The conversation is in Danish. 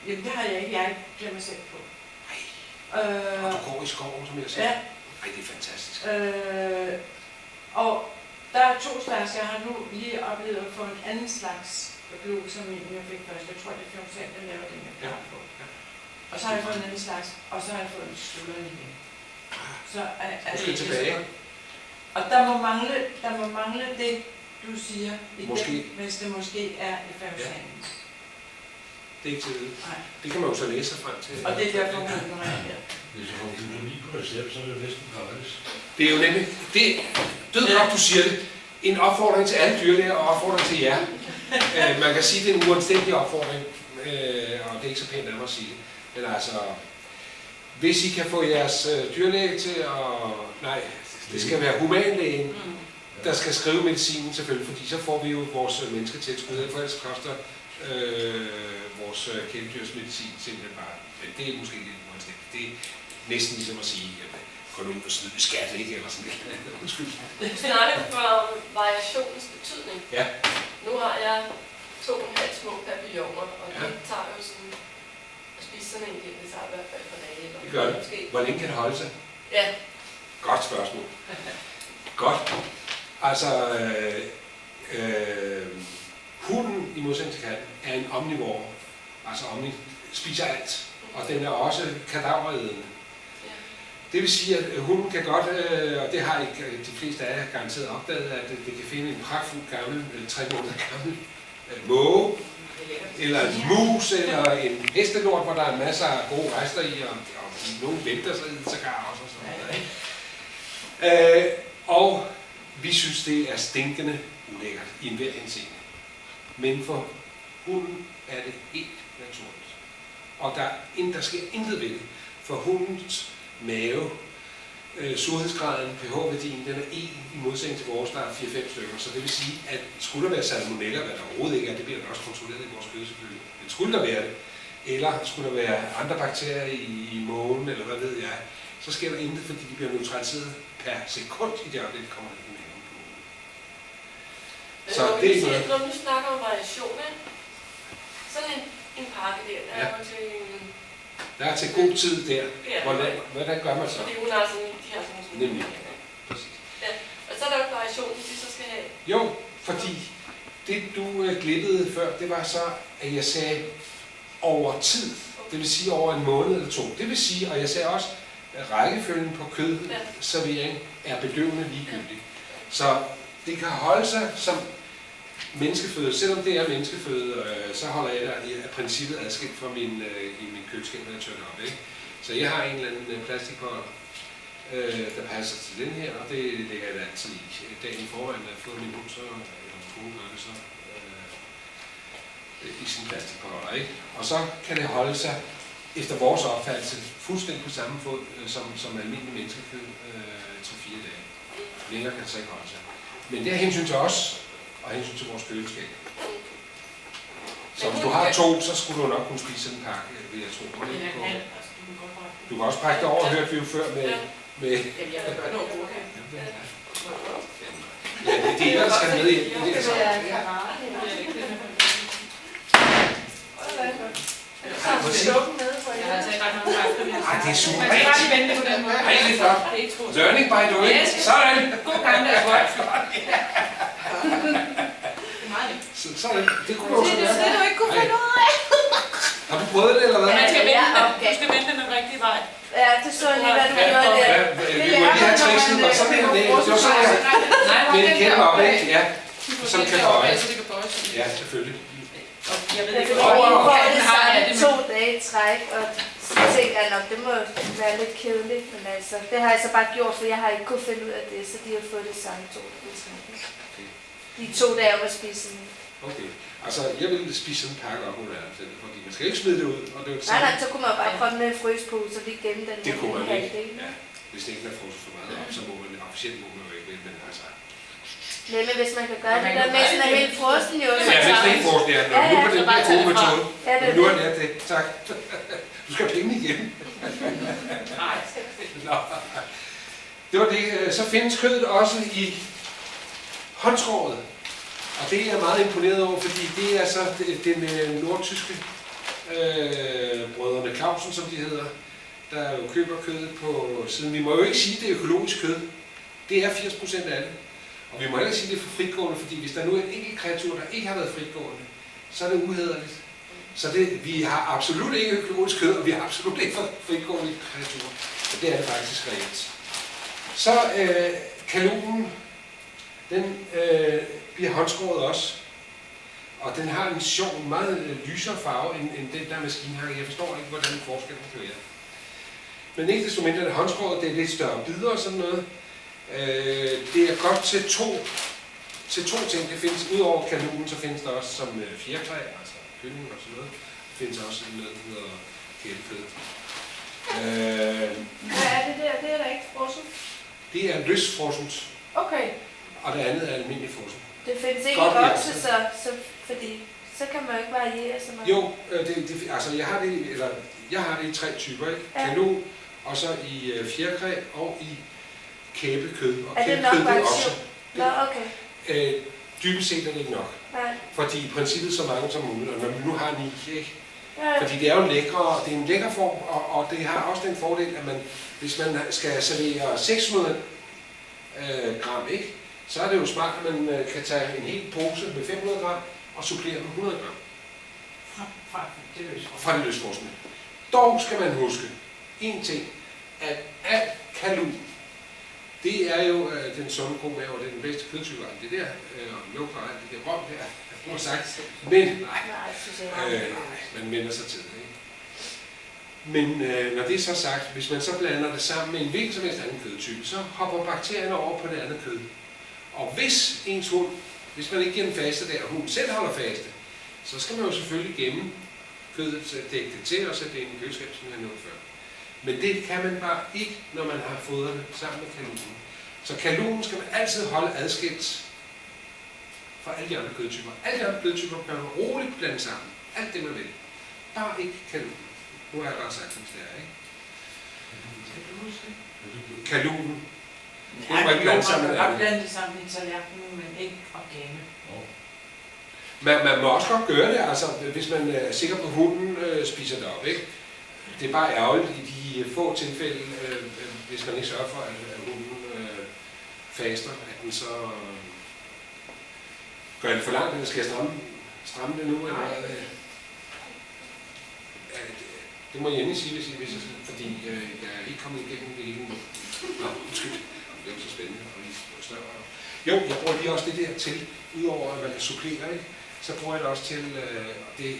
Jamen det har jeg ikke. Jeg glemmer mig selv på. Og du går i skoven, som jeg sagde? Ja. Ej, det er fantastisk. Og der er 2 slags. Jeg har nu lige oplevet at få en anden slags glue, som jeg fik først. Jeg tror, det er 5%, der laver den, jeg plejer på. Ja. Og så har jeg fået en anden slags, og så har jeg fået en skulderlinje. Så er det ikke tilbage. Og der må mangle det, du siger, i den, hvis det måske er i 5%. Ja. Det er ikke til at vide. Det kan man jo så læse sig frem til. Og det er derfor, man kan reagere. Hvis du får biologi på recept, så er det næsten gratis. Det er jo nemlig, det er godt, du siger det. En opfordring til alle dyrlæger og opfordring til jer. Man kan sige, det er en uanstændig opfordring, og det er ikke så pænt af mig at sige det. Men altså, hvis I kan få jeres dyrlæge til at... Nej, det skal være humanlægen, der skal skrive medicinen selvfølgelig, fordi så får vi jo vores mennesketilskud, for ellers koster vores kæledyrsmedicin simpelthen bare. Men det er måske ikke uanstændigt. Det er næsten ligesom at sige, at gå nu ud og snyde skat, ikke? Eller sådan noget. Undskyld. Snakke for variationens betydning. Ja. Nu har jeg 2,5 små papilloner, og det tager jo sådan at spise sådan en del, det tager i hvert fald for dage. Det gør det. Hvor længe kan det holde sig? Ja. Godt spørgsmål. Godt. Altså, hunden i modsætning til katten er en omnivore. Altså spiser alt. Og den er også kadaverædende. Det vil sige, at hunden kan godt, og det har ikke de fleste af jer garanteret opdaget, at det kan finde en pragtfuld gammel, 3 måneder gammel måge, eller en mus, eller en hestelort, hvor der er masser af gode rester i, og nogen venter sig i sågar også. Og sådan noget. Og vi synes, det er stinkende ulækkert i enhver henseende. Men for hunden er det helt naturligt. Og der sker intet ved det. For hundens mave, surhedsgraden, pH-værdien, den er 1 i modsætning til vores, der er 4-5 stykker. Så det vil sige, at skulle der være salmonella, hvad der overhovedet ikke er, det bliver der også kontrolleret i vores kød selvfølgelig. Men skulle der være det, eller skulle der være andre bakterier i månen, eller hvad ved jeg, så sker der intet, fordi de bliver neutraliseret per sekund i det øjeblik, det kommer ind i maven på hunden. Så det er ikke noget. Når du snakker om variation, sådan en pakke der er jo til en... Der er til god tid der. Hvordan gør man så? Fordi hun har sådan, de har sådan nemlig. Præcis. Ja. Og så er der jo variation, de så skal have. Jo, fordi det du glippede før, det var så, at jeg sagde over tid. Det vil sige over en måned eller 2. Det vil sige, og jeg sagde også, at rækkefølgen på kødservering er bedøvende ligegyldig. Så det kan holde sig som menneskeføde. Selvom det er menneskeføde, så holder jeg der af princippet adskilt fra i min køleskab, når jeg tør det op. Ikke? Så jeg har en eller anden plastikbold, der passer til den her, og det lægger jeg altid i. Dagen foran, når jeg får min hund, så eller kone gør det så i sin plastikbold. Ikke? Og så kan det holde sig efter vores opfattelse fuldstændig på samme fod som almindelig menneskeføde 3-4 dage. Længere kan det så ikke holde sig. Men det er hensyn til os, og hensyn til vores køleskab. Så hvis du har 2, så skulle du nok kunne spise sådan en pakke, vil jeg tro. Du kan også brække det over, hørte vi jo før med... Jamen, jeg vil gøre noget brugt. Ja, det er der skal med i. Hvor suppen med for jer? Ej, det er super. Ej, det er flot. Learning by doing. Sådan. God gang, der er godt. Sådan. Det kunne du også gøre. Det du ikke kunne finde ud af. Har du prøvet det, eller hvad? Man skal vende den. Du skal vende den den rigtige vej. Ja, det så lige, hvad du gjorde der. Vi må lige have trikset, og sådan her. Det var sådan her. Med en kæmpe op, ikke? Ja. Som kan bøje. Ja, selvfølgelig. Jeg ved Jeg ikke, vil hvor lige få det 2 dage i træk, og så tænker jeg nok, det må være lidt kedeligt, men altså, det har jeg så bare gjort, for jeg har ikke kunnet finde ud af det, så de har fået det samme 2 dage i træk. De 2 dage om at spise sådan. Okay. Altså, jeg vil spise sådan en pakke op under andet, fordi man skal ikke smide det ud, og det er jo det samme. Nej, så kunne man bare komme med en frysepose, og lige gemme den. Det kunne man ikke. Ja. Hvis det ikke er frosset for meget op, så må man officielt må man jo ikke vælge, men altså... Nej, men hvis man kan gøre det der med sådan en helt frosten jo. Ja, hvis det ikke frosten er, nu på den der gode metode. Nu er det det. Tak. Du skal have penge igen. Nå. Det var det. Så findes kødet også i håndskåret. Og det er jeg meget imponeret over, fordi det er så den nordtyske brødrene Clausen, som de hedder, der jo køber kødet på siden. Vi må jo ikke sige, at det er økologisk kød. Det er 80% af det. Og vi må heller ikke sige, at det er for fritgående, fordi hvis der nu er en enkelt kreatur, der ikke har været fritgående, så er det uhæderligt. Så vi har absolut ikke økologisk kød, og vi har absolut ikke fritgående kreaturer. Og det er det faktisk reelt. Så kalunen, den bliver håndskåret også. Og den har en sjov, meget lysere farve end den der maskinhakke. Jeg forstår ikke, hvordan den forskellen kan være. Men ikke desto mindre, det håndskåret, det er lidt større bidder og sådan noget. Det er godt til to ting. Det findes, udover kalunen, så findes der også som fjerkræ, altså kylling og sådan noget. Der findes også noget, der hedder kælepkød. Hvad er det der? Det er da ikke frossen? Det er løsfrossent, Okay. og det andet er almindelig frossen. Det findes ikke Godt, i ja. vokse, så fordi så kan man jo ikke variere så meget. Jo, altså jeg har det i 3 typer, ikke? Ja. Kalun, og så i fjerkræ og i kæbekød. Og Er det nok kæbekød variation? Nå, okay. Dybest set er det ikke nok. Nej. Fordi i princippet så mange som muligt, og når vi nu har 9, ikke? Ja, Fordi det er jo det er en lækker form, og det har også den fordel, at hvis man skal servere 600 gram, ikke? Så er det jo smart, at man kan tage en hel pose med 500 gram og supplere med 100 gram. Fra det løsfrosne. Dog skal man huske en ting, at alt kalun, det er jo den sunde komave, og det er den bedste kødtype, det der, og mælk og alt det der rom der, jeg har sagt. Men, man minder sig til det, ikke? Men når det er så sagt, hvis man så blander det sammen med en hvilken som helst anden kødtype, så hopper bakterierne over på det andet kød. Og hvis ens hund, hvis man ikke giver den faste der, og hunden selv holder faste, så skal man jo selvfølgelig gemme kødet, dække det til og sætte det ind i køleskab, som jeg nævnte før. Men det kan man bare ikke, når man har fodret det sammen med kalunen. Så kalunen skal man altid holde adskilt fra alle de andre kødtyper. Alle de andre kødtyper kan man roligt blande sammen. Alt det man vil. Bare ikke kalunen. Nu har jeg bare sagt, hvis det er, ikke? Kalunen. Det må ikke blande sammen med det. Man kan blande det sammen i tallerkenen, men ikke organe. Man må også godt gøre det, altså hvis man er sikker på, at hunden spiser det op, ikke? Det er bare ærgerligt i de få tilfælde, hvis man ikke sørger for, at hunden faster, at den så gør det for langt, eller skal jeg stramme det nu, eller hvad? Det må jeg endelig sige, hvis jeg, fordi jeg er ikke kommet igennem det hele nu. Nå, undskyld. Det er jo så spændende, og I er større. Jo, jeg bruger lige også det der til, udover at man kan supplere, ikke? Så bruger jeg det også til, det